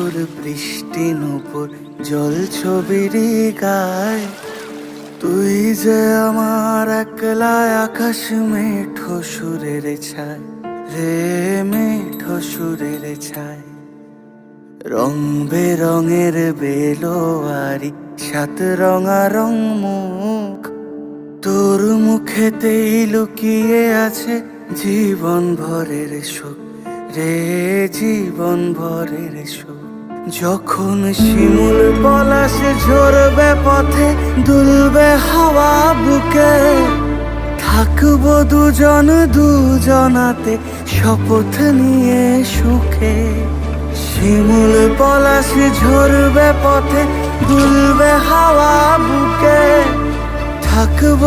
তোর বৃষ্টি নূপুর জল ছবির গায়। তুই যে আমার একলা আকাশ মেঠো সুরের ছায় রে, মেঠো সুরের ছায়। রং বেরঙের বেলোয়ারি সাত রঙারং মুখ, তোর মুখেতেই লুকিয়ে আছে জীবন ভরের সুখ রে, জীবন ভরের সুখ। যখন শিমুল পলাশ ঝরবে পথে, দুলবে হাওয়া বুকে, থাকবো দুজন দুজনাতে শপথ নিয়ে সুখে। শিমুল পলাশ ঝরবে পথে, দুলবে হাওয়া বুকে, থাকবো